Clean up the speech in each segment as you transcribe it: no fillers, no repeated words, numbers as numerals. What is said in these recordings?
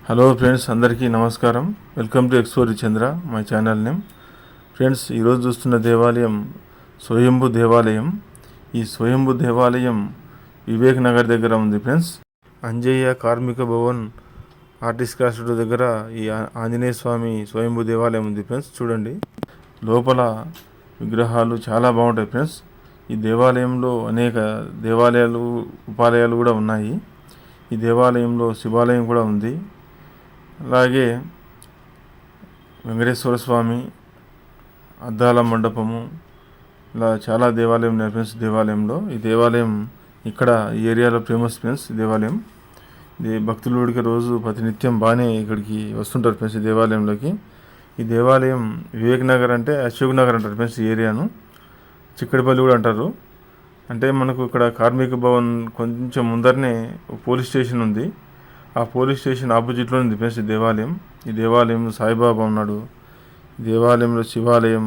Hello friends, అందరికీ నమస్కారం. Welcome to ఎక్స్‌వోరి Chandra, my channel name. Friends, ఈరోజు చూస్తున్న దేవాలయం స్వయంభూ దేవాలయం. ఈ స్వయంభూ దేవాలయం వివేక్ నగర్ దగ్గర ఉంది ఫ్రెండ్స్. అంజయ్య కార్మిక భవన్ ఆర్టిస్ట్ క్రాస్ దగ్గర ఈ ఆంజనేయ స్వామి స్వయంభూ దేవాలయం ఉంది ఫ్రెండ్స్. చూడండి, లోపల విగ్రహాలు చాలా బాగుంటాయి ఫ్రెండ్స్. ఈ దేవాలయంలో అనేక దేవాలయాలు ఉపాలయాలు కూడా ఉన్నాయి. ఈ దేవాలయంలో శివాలయం కూడా ఉంది. అలాగే వెంకటేశ్వర స్వామి, అద్దాల మండపము, ఇలా చాలా దేవాలయం ఉన్నాయి ఫ్రెండ్స్. దేవాలయంలో ఈ దేవాలయం ఇక్కడ ఈ ఏరియాలో ఫేమస్ ఫ్రెండ్స్. ఈ దేవాలయం భక్తులకి రోజు ప్రతినిత్యం బాగానే ఇక్కడికి వస్తుంటారు ఫ్రెండ్స్. ఈ దేవాలయంలోకి ఈ దేవాలయం వివేక్ నగర్ అంటే అశోక్ నగర్ అంటారు ఫ్రెండ్స్. ఈ ఏరియాను చిక్కడిపల్లి కూడా అంటారు. అంటే మనకు ఇక్కడ కార్మిక భవన్ కొంచెం ముందరనే పోలీస్ స్టేషన్ ఉంది. ఆ పోలీస్ స్టేషన్ ఆపోజిట్లో ఉంది ఫ్రెండ్స్ ఈ దేవాలయం. ఈ దేవాలయంలో సాయిబాబా ఉన్నాడు. ఈ దేవాలయంలో శివాలయం,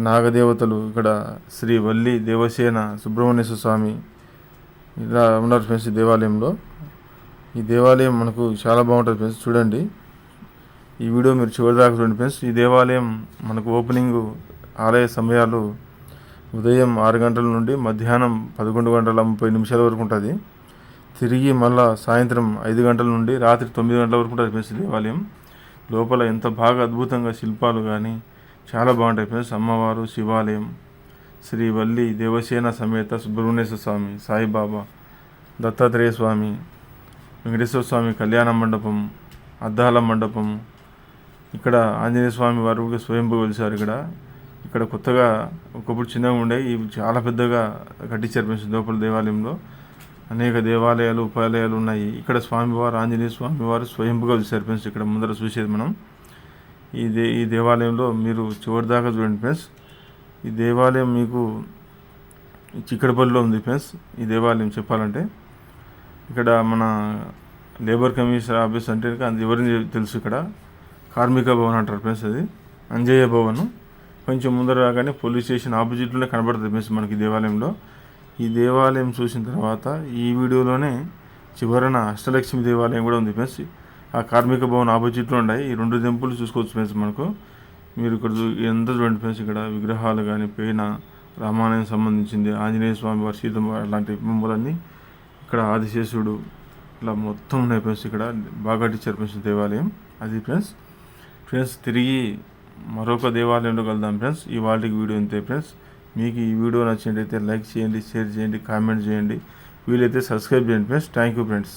నాగదేవతలు, ఇక్కడ శ్రీ వల్లి దేవసేన సుబ్రహ్మణ్యేశ్వర స్వామి ఇలా ఉన్నారు ఫ్రెండ్స్. ఈ దేవాలయంలో ఈ దేవాలయం మనకు చాలా బాగుంటుంది ఫ్రెండ్స్. చూడండి, ఈ వీడియో మీరు చివరిదాకా చూడండి ఫ్రెండ్స్. ఈ దేవాలయం మనకు ఓపెనింగ్ ఆలయ సమయాలు ఉదయం 6 గంటల నుండి మధ్యాహ్నం 11:30 వరకు ఉంటుంది. తిరిగి మళ్ళా సాయంత్రం 5 గంటల నుండి రాత్రి 9 గంటల వరకు ఉంటుంది ఫ్రెండ్స్. దేవాలయం లోపల ఎంత బాగా అద్భుతంగా శిల్పాలు కానీ చాలా బాగుంటాయి ఫ్రెండ్స్. అమ్మవారు, శివాలయం, శ్రీ వల్లి దేవసేన సమేత సుబ్రహ్మణ్యేశ్వర స్వామి, సాయిబాబా, దత్తాత్రేయ స్వామి, వెంకటేశ్వర స్వామి కళ్యాణ మండపం, అద్దాల మండపం, ఇక్కడ ఆంజనేయ స్వామి వారు స్వయంభూ వెలిసారు. ఇక్కడ కొత్తగా ఒకప్పుడు చిన్నగా ఉండే, ఇవి చాలా పెద్దగా కట్టించారు ఫ్రెండ్స్. లోపల దేవాలయంలో అనేక దేవాలయాలు ఉపాలయాలు ఉన్నాయి. ఇక్కడ స్వామివారు ఆంజనేయ స్వామివారు స్వయంభుగా వెలిసారు ఫ్రెండ్స్. ఇక్కడ ముందర చూసేది మనం ఈ దేవాలయంలో మీరు చివరిదాకా చూడండి ఫ్రెండ్స్. ఈ దేవాలయం మీకు చిక్కడపల్లిలో ఉంది ఫ్రెండ్స్. ఈ దేవాలయం చెప్పాలంటే ఇక్కడ మన లేబర్ కమిషనర్ ఆఫీస్ అంటే ఎవరిని తెలుసు, ఇక్కడ కార్మిక భవన్ అంటారు ఫ్రెండ్స్. అది అంజయ్య భవన్. కొంచెం ముందర రాగానే పోలీస్ స్టేషన్ ఆపోజిట్లోనే కనబడుతుంది ఫ్రెండ్స్ మనకి దేవాలయంలో. ఈ దేవాలయం చూసిన తర్వాత ఈ వీడియోలోనే చివరన అష్టలక్ష్మి దేవాలయం కూడా ఉంది ఫ్రెండ్స్. ఆ కార్మిక భవన్ ఆపోజిట్లో ఉన్నాయి. ఈ 2 టెంపుల్ చూసుకోవచ్చు ఫ్రెండ్స్ మనకు. మీరు ఇక్కడ ఎంత చూడండి ఫ్రెండ్స్. ఇక్కడ విగ్రహాలు కానీ పైన రామాయణం సంబంధించింది, ఆంజనేయ స్వామి వారి సీతమ్మ లాంటి బొమ్మలన్నీ, ఇక్కడ ఆదిశేషుడు, ఇలా మొత్తం ఉన్నాయి ఫ్రెండ్స్. ఇక్కడ బాగా కట్టించారు ఫ్రెండ్స్ దేవాలయం. అది ఫ్రెండ్స్ తిరిగి మరొక దేవాలయంలో కలుద్దాం ఫ్రెండ్స్. ఈ వాళ్ళకి వీడియో అంతే ఫ్రెండ్స్. మీకు ఈ వీడియో నచ్చినట్లయితే లైక్ చేయండి, షేర్ చేయండి, కామెంట్ చేయండి, వీలైతే సబ్స్క్రైబ్ చేయండి ఫ్రెండ్స్. Thank you friends.